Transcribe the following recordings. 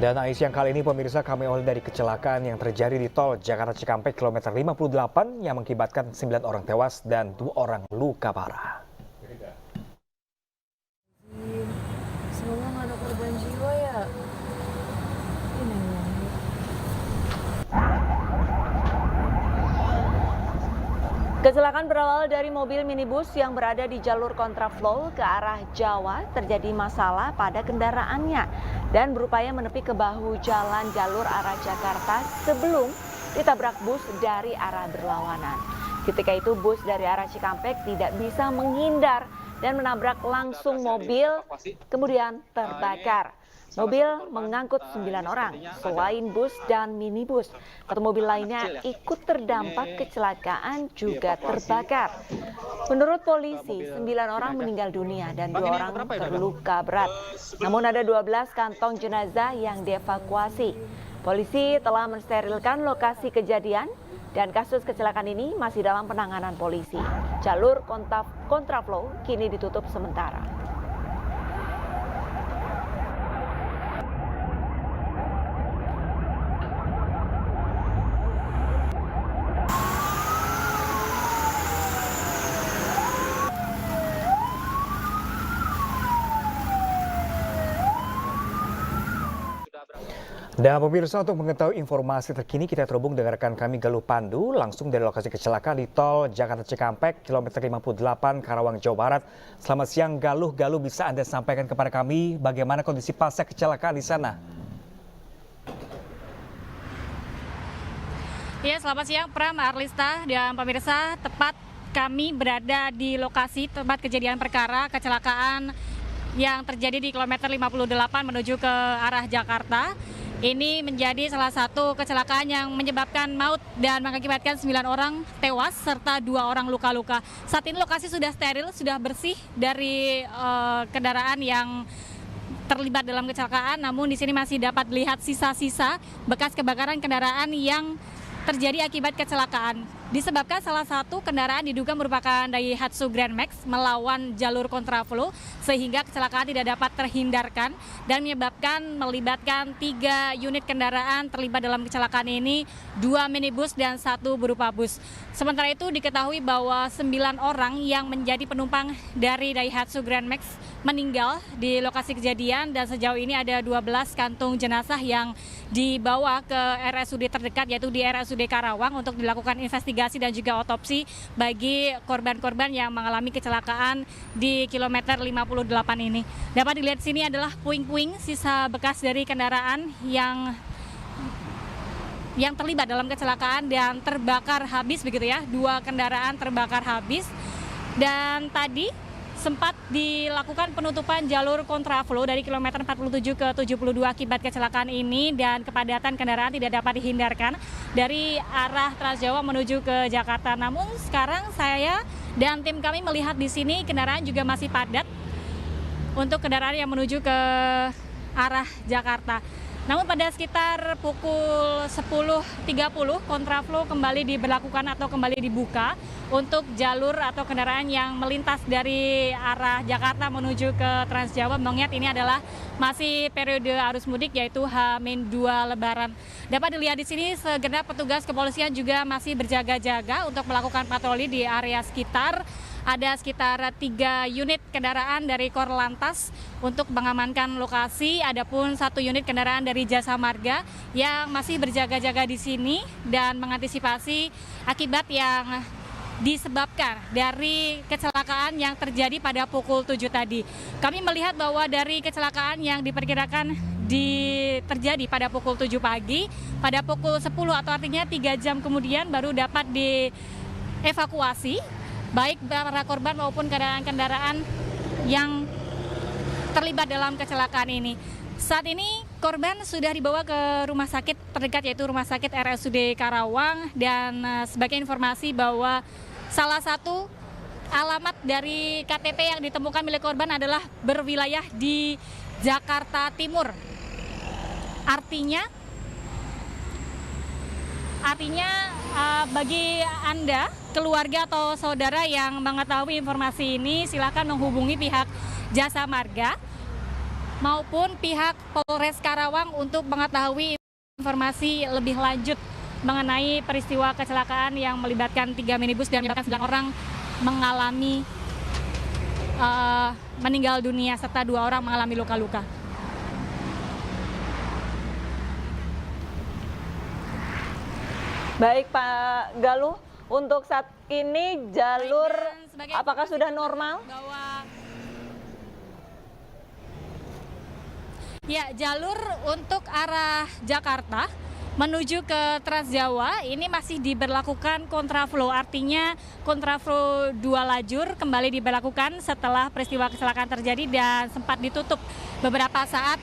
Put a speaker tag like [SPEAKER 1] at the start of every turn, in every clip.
[SPEAKER 1] Dan siang kali ini pemirsa kami awali dari kecelakaan yang terjadi di tol Jakarta Cikampek kilometer 58 yang mengakibatkan 9 orang tewas dan 2 orang luka parah.
[SPEAKER 2] Semoga nggak ada korban jiwa ya. Kecelakaan berawal dari mobil minibus yang berada di jalur kontraflow ke arah Jawa terjadi masalah pada kendaraannya dan berupaya menepi ke bahu jalan jalur arah Jakarta sebelum ditabrak bus dari arah berlawanan. Ketika itu bus dari arah Cikampek tidak bisa menghindar dan menabrak langsung mobil, kemudian terbakar. Mobil mengangkut 9 orang, selain bus dan minibus. 1 mobil lainnya ikut terdampak kecelakaan juga terbakar. Menurut polisi, 9 orang meninggal dunia dan 2 orang terluka berat. Namun ada 12 kantong jenazah yang dievakuasi. Polisi telah mensterilkan lokasi kejadian dan kasus kecelakaan ini masih dalam penanganan polisi. Jalur kontraflow kini ditutup sementara.
[SPEAKER 1] Dan pemirsa, untuk mengetahui informasi terkini kita terhubung dengan rekan kami Galuh Pandu langsung dari lokasi kecelakaan di tol Jakarta Cikampek kilometer 58 Karawang, Jawa Barat. Selamat siang Galuh. Galuh, bisa Anda sampaikan kepada kami bagaimana kondisi pasca kecelakaan di sana?
[SPEAKER 3] Ya, selamat siang Pram, Arlista dan pemirsa. Tepat kami berada di lokasi tempat kejadian perkara kecelakaan yang terjadi di kilometer 58 menuju ke arah Jakarta. Ini menjadi salah satu kecelakaan yang menyebabkan maut dan mengakibatkan 9 orang tewas serta 2 orang luka-luka. Saat ini lokasi sudah steril, sudah bersih dari kendaraan yang terlibat dalam kecelakaan. Namun di sini masih dapat dilihat sisa-sisa bekas kebakaran kendaraan yang terjadi akibat kecelakaan. Disebabkan salah satu kendaraan diduga merupakan Daihatsu Grand Max melawan jalur kontraflow sehingga kecelakaan tidak dapat terhindarkan dan melibatkan 3 unit kendaraan terlibat dalam kecelakaan ini, 2 minibus dan 1 berupa bus. Sementara itu diketahui bahwa 9 orang yang menjadi penumpang dari Daihatsu Grand Max meninggal di lokasi kejadian dan sejauh ini ada 12 kantung jenazah yang dibawa ke RSUD terdekat yaitu di RSUD Karawang untuk dilakukan investigasi dan juga otopsi bagi korban-korban yang mengalami kecelakaan di kilometer 58 ini. Dapat dilihat di sini adalah puing-puing sisa bekas dari kendaraan yang terlibat dalam kecelakaan dan terbakar habis begitu ya. 2 kendaraan terbakar habis dan tadi sempat dilakukan penutupan jalur kontraflow dari kilometer 47 ke 72 akibat kecelakaan ini dan kepadatan kendaraan tidak dapat dihindarkan dari arah Transjawa menuju ke Jakarta. Namun sekarang saya dan tim kami melihat di sini kendaraan juga masih padat untuk kendaraan yang menuju ke arah Jakarta. Namun pada sekitar pukul 10.30 kontraflow kembali diberlakukan atau kembali dibuka untuk jalur atau kendaraan yang melintas dari arah Jakarta menuju ke Transjawa, mengingat ini adalah masih periode arus mudik yaitu H-2 Lebaran. Dapat dilihat di sini segenap petugas kepolisian juga masih berjaga-jaga untuk melakukan patroli di area sekitar. Ada sekitar 3 unit kendaraan dari Korlantas untuk mengamankan lokasi. Adapun 1 unit kendaraan dari Jasa Marga yang masih berjaga-jaga di sini dan mengantisipasi akibat yang disebabkan dari kecelakaan yang terjadi pada pukul 7 tadi. Kami melihat bahwa dari kecelakaan yang diperkirakan terjadi pada pukul 7 pagi, pada pukul 10 atau artinya 3 jam kemudian baru dapat dievakuasi baik para korban maupun kendaraan-kendaraan yang terlibat dalam kecelakaan ini. Saat ini korban sudah dibawa ke rumah sakit terdekat yaitu Rumah Sakit RSUD Karawang dan sebagai informasi bahwa salah satu alamat dari KTP yang ditemukan milik korban adalah berwilayah di Jakarta Timur. Artinya bagi Anda, keluarga atau saudara yang mengetahui informasi ini, silakan menghubungi pihak Jasa Marga maupun pihak Polres Karawang untuk mengetahui informasi lebih lanjut mengenai peristiwa kecelakaan yang melibatkan 3 minibus dan menyebabkan 9 orang mengalami meninggal dunia serta 2 orang mengalami luka-luka.
[SPEAKER 2] Baik Pak Galuh, untuk saat ini jalur apakah sudah normal?
[SPEAKER 3] Ya, jalur untuk arah Jakarta menuju ke Trans Jawa ini masih diberlakukan kontraflow, artinya kontraflow 2 lajur kembali diberlakukan setelah peristiwa kecelakaan terjadi dan sempat ditutup beberapa saat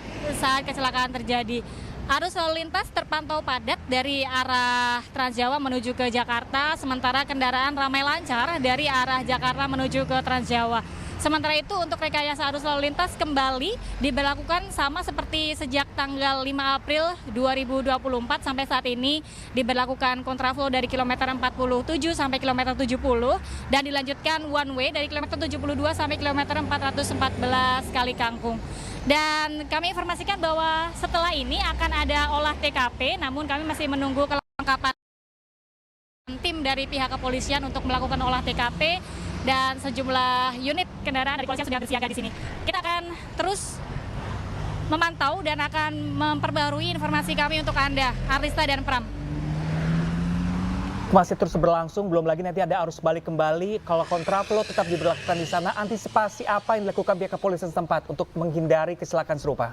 [SPEAKER 3] kecelakaan terjadi. Arus lalu lintas terpantau padat dari arah Trans Jawa menuju ke Jakarta, sementara kendaraan ramai lancar dari arah Jakarta menuju ke Trans Jawa. Sementara itu untuk rekayasa arus lalu lintas kembali diberlakukan sama seperti sejak tanggal 5 April 2024 sampai saat ini diberlakukan kontraflow dari kilometer 47 sampai kilometer 70 dan dilanjutkan one way dari kilometer 72 sampai kilometer 414 Kali Kangkung. Dan kami informasikan bahwa setelah ini akan ada olah TKP, namun kami masih menunggu kelengkapan tim dari pihak kepolisian untuk melakukan olah TKP dan sejumlah unit kendaraan dari kepolisian sudah bersiaga di sini. Kita akan terus memantau dan akan memperbarui informasi kami untuk Anda, Arista dan Pram.
[SPEAKER 1] Masih terus berlangsung, belum lagi nanti ada arus balik kembali. Kalau kontraflow tetap diberlakukan di sana, antisipasi apa yang dilakukan pihak kepolisian setempat untuk menghindari kecelakaan serupa?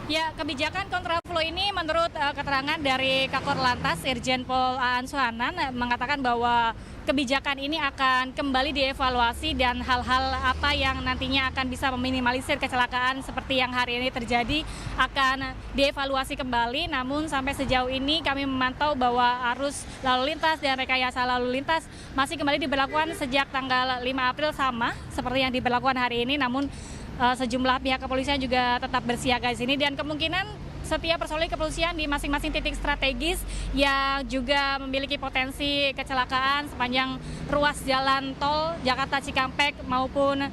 [SPEAKER 3] Ya, kebijakan kontraflow ini menurut keterangan dari Kakor Lantas Irjen Pol Aan Suhanan mengatakan bahwa kebijakan ini akan kembali dievaluasi dan hal-hal apa yang nantinya akan bisa meminimalisir kecelakaan seperti yang hari ini terjadi akan dievaluasi kembali. Namun sampai sejauh ini kami memantau bahwa arus lalu lintas dan rekayasa lalu lintas masih kembali diberlakukan sejak tanggal 5 April sama seperti yang diberlakukan hari ini. Namun sejumlah pihak kepolisian juga tetap bersiaga di sini dan kemungkinan setiap personil kepolisian di masing-masing titik strategis yang juga memiliki potensi kecelakaan sepanjang ruas jalan tol Jakarta Cikampek maupun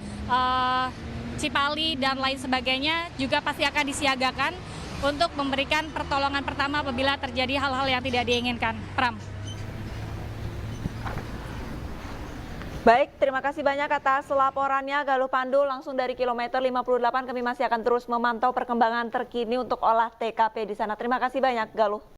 [SPEAKER 3] Cipali dan lain sebagainya juga pasti akan disiagakan untuk memberikan pertolongan pertama apabila terjadi hal-hal yang tidak diinginkan. Pram.
[SPEAKER 2] Baik, terima kasih banyak atas laporannya Galuh Pandu langsung dari kilometer 58. Kami masih akan terus memantau perkembangan terkini untuk olah TKP di sana. Terima kasih banyak Galuh.